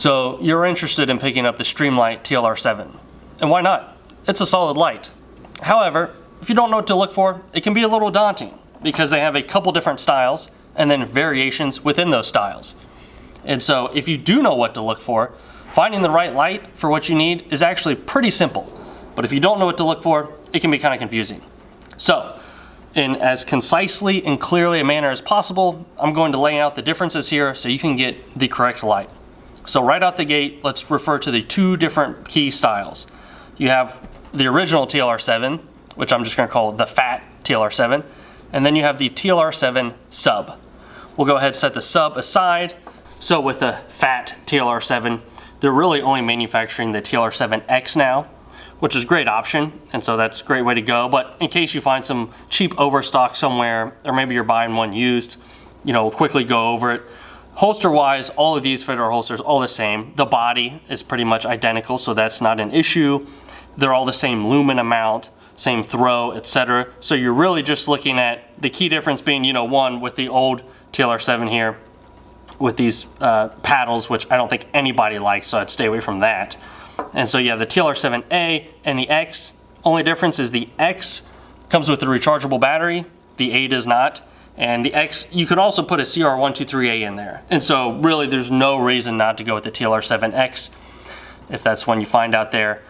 So you're interested in picking up the Streamlight TLR7, and why not? It's a solid light. However, if you don't know what to look for, it can be a little daunting because they have a couple different styles and then variations within those styles. And so if you do know what to look for, finding the right light for what you need is actually pretty simple. But if you don't know what to look for, it can be kind of confusing. So in as concisely and clearly a manner as possible, I'm going to lay out the differences here so you can get the correct light. So right out the gate, let's refer to the two different key styles. You have the original TLR7, which I'm just going to call the fat TLR7, and then you have the TLR7 Sub. We'll go ahead and set the Sub aside. So with the fat TLR7, they're really only manufacturing the TLR7X now, which is a great option, and so that's a great way to go. But in case you find some cheap overstock somewhere, or maybe you're buying one used, we'll quickly go over it. Holster-wise, all of these fit our holsters all the same. The body is pretty much identical, so that's not an issue. They're all the same lumen amount, same throw, etc. So you're really just looking at the key difference being, one with the old TLR7 here with these paddles, which I don't think anybody likes, so I'd stay away from that. And so you have the TLR7A and the X. Only difference is the X comes with a rechargeable battery, the A does not. And the X, you could also put a CR123A in there. And so really there's no reason not to go with the TLR7X if that's one you find out there.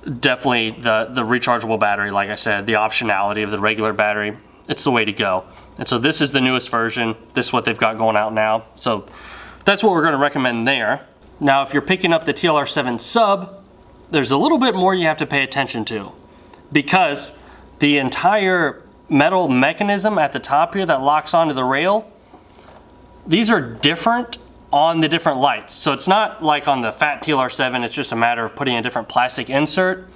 Definitely the rechargeable battery, like I said, the optionality of the regular battery, it's the way to go. And so this is the newest version. This is what they've got going out now. So that's what we're going to recommend there. Now if you're picking up the TLR7 Sub, there's a little bit more you have to pay attention to because the entire metal mechanism at the top here that locks onto the rail, these are different on the different lights. So it's not like on the fat TLR7, it's just a matter of putting a different plastic insert.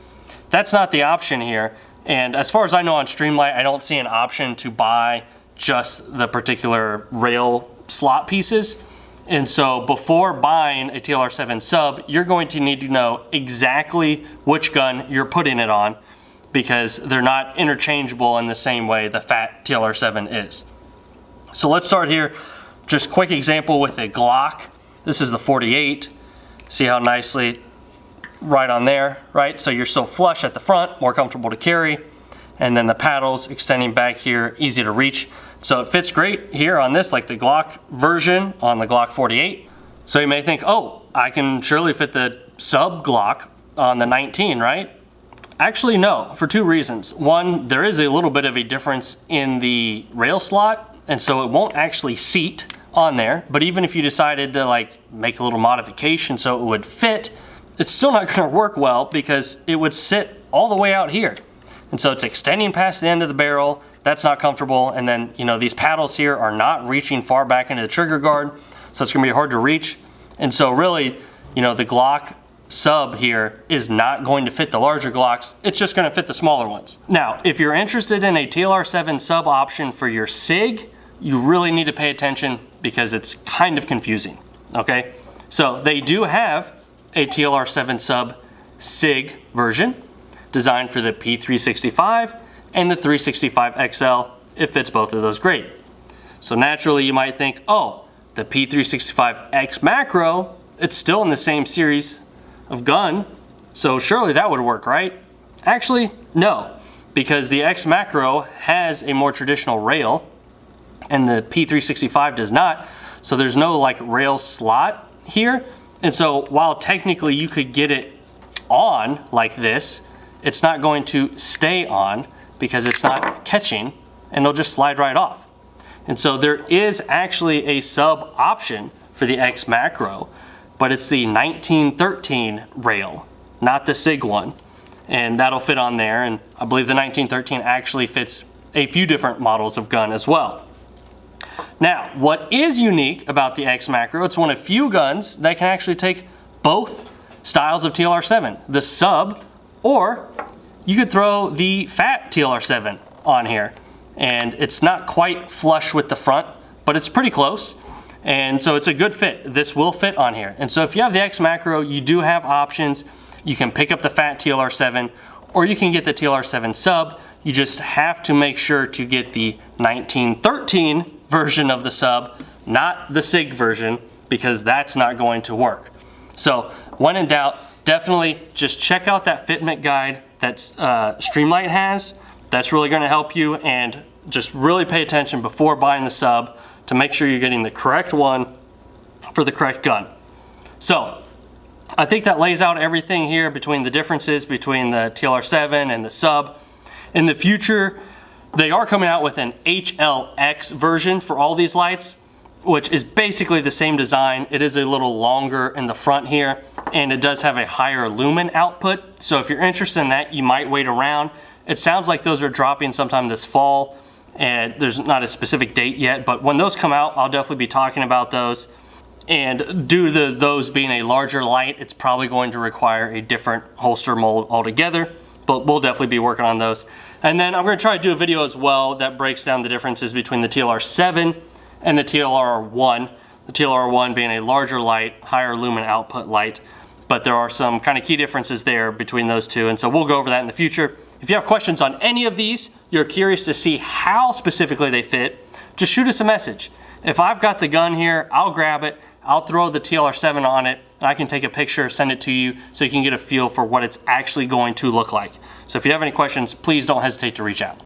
That's not the option here. And as far as I know on Streamlight, I don't see an option to buy just the particular rail slot pieces. And so before buying a TLR7 Sub, you're going to need to know exactly which gun you're putting it on because they're not interchangeable in the same way the fat TLR7 is. So let's start here. Just quick example with a Glock. This is the 48. See how nicely right on there, right? So you're still flush at the front, more comfortable to carry. And then the paddles extending back here, easy to reach. So it fits great here on this, like the Glock version on the Glock 48. So you may think, oh, I can surely fit the Sub Glock on the 19, right? Actually, no, for two reasons. One, there is a little bit of a difference in the rail slot, and so it won't actually seat on there. But even if you decided to make a little modification so it would fit, it's still not gonna work well because it would sit all the way out here. And so it's extending past the end of the barrel. That's not comfortable. And then, these paddles here are not reaching far back into the trigger guard, so it's gonna be hard to reach. And so really, the Glock Sub here is not going to fit the larger Glocks, it's just going to fit the smaller ones. Now, if you're interested in a TLR7 Sub option for your SIG, you really need to pay attention because it's kind of confusing, okay? So they do have a TLR7 Sub SIG version designed for the P365 and the 365 XL. It fits both of those great. So naturally you might think, oh, the P365 XMacro, it's still in the same series of gun, so surely that would work, right? Actually, no, because the XMacro has a more traditional rail and the P365 does not, so there's no rail slot here. And so while technically you could get it on like this, it's not going to stay on because it's not catching and it'll just slide right off. And so there is actually a sub option for the XMacro, but it's the 1913 rail, not the SIG one. And that'll fit on there. And I believe the 1913 actually fits a few different models of gun as well. Now, what is unique about the XMacro, it's one of few guns that can actually take both styles of TLR7, the Sub, or you could throw the fat TLR7 on here. And it's not quite flush with the front, but it's pretty close. And so it's a good fit. This will fit on here. And so if you have the XMacro, you do have options. You can pick up the fat TLR7 or you can get the TLR7 Sub. You just have to make sure to get the 1913 version of the Sub, not the SIG version, because that's not going to work. So when in doubt, definitely just check out that fitment guide that Streamlight has. That's really going to help you, and just really pay attention before buying the sub to make sure you're getting the correct one for the correct gun. So I think that lays out everything here between the differences between the TLR7 and the sub. In the future, they are coming out with an HLX version for all these lights, which is basically the same design. It is a little longer in the front here, and it does have a higher lumen output. So if you're interested in that, you might wait around. It sounds like those are dropping sometime this fall, and there's not a specific date yet, but when those come out, I'll definitely be talking about those. And due to those being a larger light, it's probably going to require a different holster mold altogether, but we'll definitely be working on those. And then I'm going to try to do a video as well that breaks down the differences between the TLR7 and the TLR1. The TLR1 being a larger light, higher lumen output light, but there are some kind of key differences there between those two, and so we'll go over that in the future. If you have questions on any of these, you're curious to see how specifically they fit, just shoot us a message. If I've got the gun here, I'll grab it, I'll throw the TLR7 on it, and I can take a picture, send it to you so you can get a feel for what it's actually going to look like. So if you have any questions, please don't hesitate to reach out.